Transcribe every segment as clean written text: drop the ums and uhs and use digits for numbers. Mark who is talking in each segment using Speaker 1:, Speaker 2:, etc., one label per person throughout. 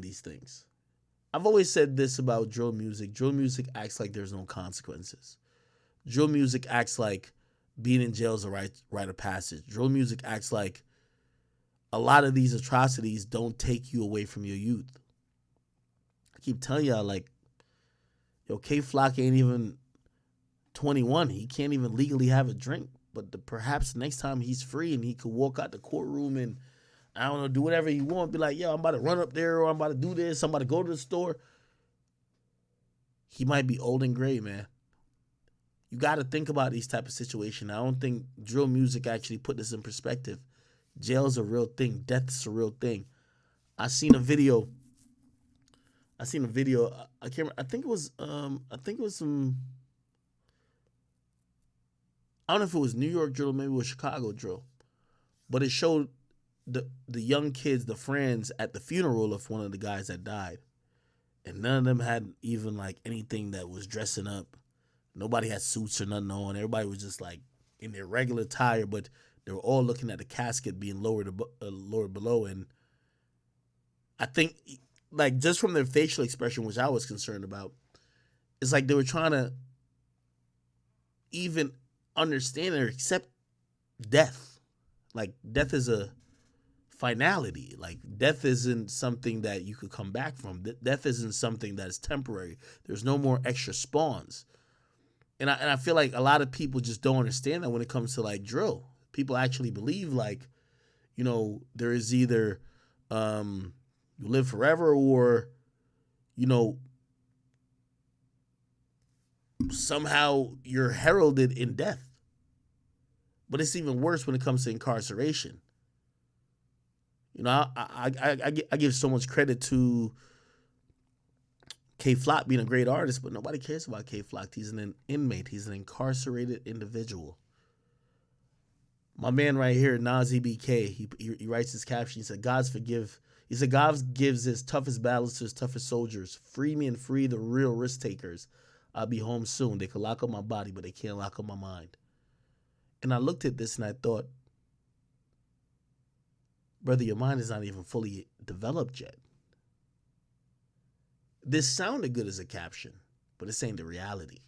Speaker 1: these things. I've always said this about drill music. Drill music acts like there's no consequences. Drill music acts like being in jail is a rite of passage. Drill music acts like a lot of these atrocities don't take you away from your youth. I keep telling y'all, like, yo, K Flock ain't even 21. He can't even legally have a drink. But perhaps next time he's free and he could walk out the courtroom and, I don't know, do whatever he wants, be like, yo, I'm about to run up there, or I'm about to do this, I'm about to go to the store. He might be old and gray, man. You got to think about these type of situations. I don't think drill music actually put this in perspective. Jail's a real thing. Death's a real thing. I seen a video. I can't remember. I think it was. I think it was some. I don't know if it was New York drill, maybe it was Chicago drill, but it showed the young kids, the friends at the funeral of one of the guys that died, and none of them had even like anything that was dressing up. Nobody had suits or nothing on. Everybody was just like in their regular attire, but they were all looking at the casket being lowered below. And I think, like, just from their facial expression, which I was concerned about, it's like they were trying to even understand or accept death. Like, death is a finality. Like, death isn't something that you could come back from. Death isn't something that is temporary. There's no more extra spawns. And I feel like a lot of people just don't understand that when it comes to like drill. People actually believe like, you know, there is either you live forever, or, you know, somehow you're heralded in death. But it's even worse when it comes to incarceration. You know, I give so much credit to K Flock being a great artist, but nobody cares about K Flock. He's an inmate. He's an incarcerated individual. My man right here, Nas Ebk, he writes his caption. He said, He said, God gives his toughest battles to his toughest soldiers. Free me and free the real risk takers. I'll be home soon. They can lock up my body, but they can't lock up my mind. And I looked at this and I thought, brother, your mind is not even fully developed yet. This sounded good as a caption, but this ain't the reality.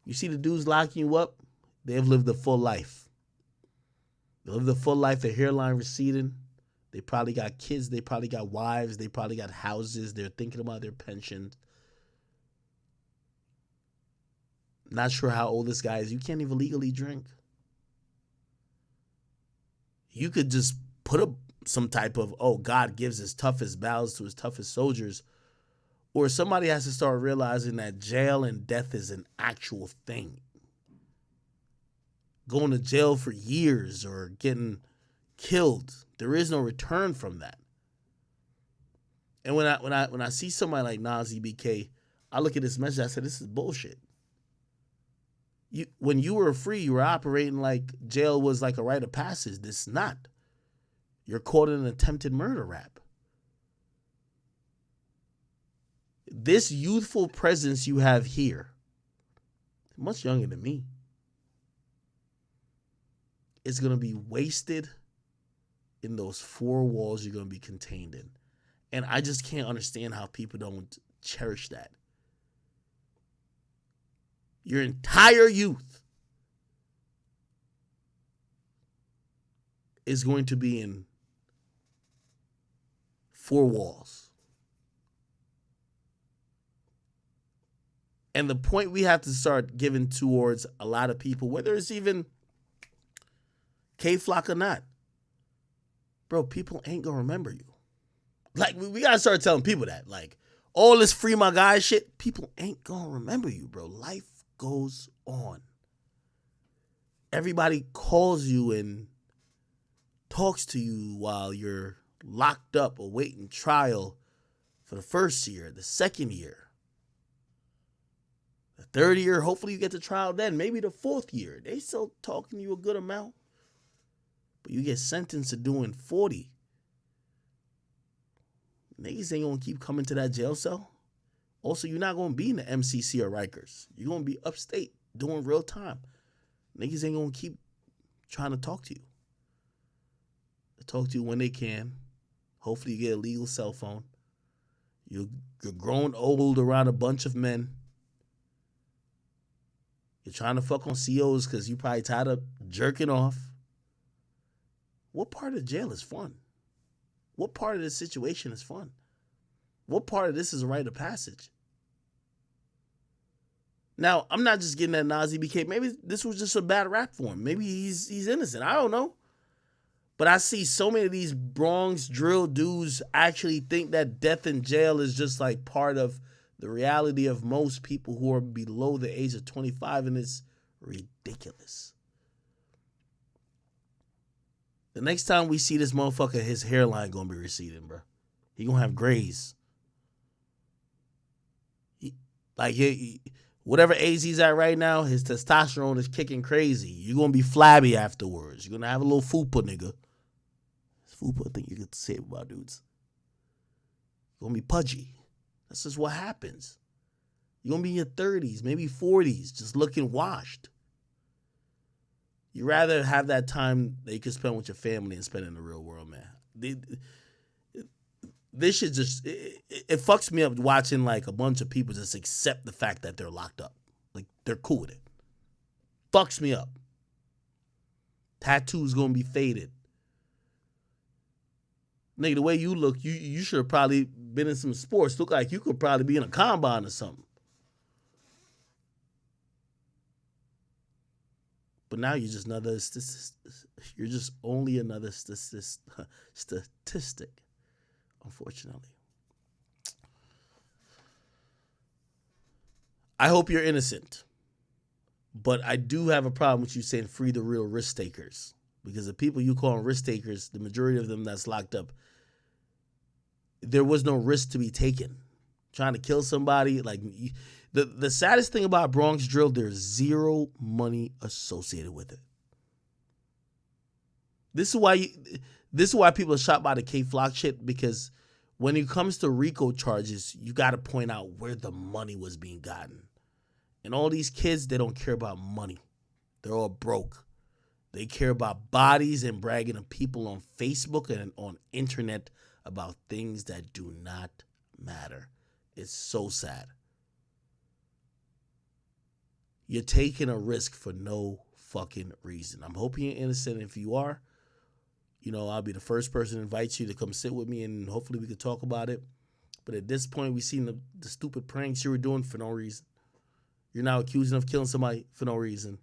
Speaker 1: You see the dudes locking you up, they have lived a full life. They lived a full life, their hairline receding. They probably got kids, they probably got wives, they probably got houses, they're thinking about their pensions. Not sure how old this guy is. You can't even legally drink. You could just put up some type of, oh, God gives his toughest battles to his toughest soldiers. Or somebody has to start realizing that jail and death is an actual thing. Going to jail for years or getting killed, there is no return from that. And when I see somebody like Nas Ebk, I look at this message, I said, this is bullshit. When you were free, you were operating like jail was like a rite of passage. This is not. You're caught in an attempted murder rap. This youthful presence you have here, much younger than me, is going to be wasted in those four walls you're going to be contained in. And I just can't understand how people don't cherish that. Your entire youth is going to be in four walls. And the point we have to start giving towards a lot of people, whether it's even K Flock or not, bro, people ain't gonna remember you. Like, we gotta start telling people that. Like, all this free my guy shit, people ain't gonna remember you, bro. Life goes on. Everybody calls you and talks to you while you're locked up awaiting trial for the first year, the second year, the third year. Hopefully you get to trial then, maybe the fourth year. They still talking to you a good amount, but you get sentenced to doing 40. Niggas ain't gonna keep coming to that jail cell. Also, you're not going to be in the MCC or Rikers. You're going to be upstate doing real time. Niggas ain't going to keep trying to talk to you. They talk to you when they can, Hopefully you get a legal cell phone. You're grown old around a bunch of men. You're trying to fuck on COs because you probably tired of jerking off. What part of jail is fun? What part of this situation is fun? What part of this is a rite of passage? Now, I'm not just getting that Nas Ebk. Maybe this was just a bad rap for him. Maybe he's innocent. I don't know. But I see so many of these Bronx drill dudes actually think that death in jail is just like part of the reality of most people who are below the age of 25, and it's ridiculous. The next time we see this motherfucker, his hairline gonna be receding, bro. He gonna have grays. Whatever age he's at right now, his testosterone is kicking crazy. You're gonna be flabby afterwards. You're gonna have a little fupa, nigga. Fupa, I think you get to say it about dudes. You're gonna be pudgy. That's just what happens. You're gonna be in your 30s, maybe 40s, just looking washed. You'd rather have that time that you can spend with your family and spend in the real world, man. This shit just, it fucks me up watching like a bunch of people just accept the fact that they're locked up. Like, they're cool with it. Fucks me up. Tattoos gonna be faded. Nigga, the way you look, you should have probably been in some sports. Look like you could probably be in a combine or something. But now you're just another you're just only another statistic, unfortunately. I hope you're innocent. But I do have a problem with you saying free the real risk takers. Because the people you call risk takers, the majority of them that's locked up, there was no risk to be taken. Trying to kill somebody, like the saddest thing about Bronx drill, there's zero money associated with it. This is why people are shot by the K Flock shit, because when it comes to RICO charges, you got to point out where the money was being gotten. And all these kids, they don't care about money. They're all broke. They care about bodies and bragging to people on Facebook and on internet about things that do not matter. It's so sad. You're taking a risk for no fucking reason. I'm hoping you're innocent. If you are, I'll be the first person to invite you to come sit with me, and hopefully we could talk about it. But at this point, we've seen the stupid pranks you were doing for no reason. You're now accusing of killing somebody for no reason.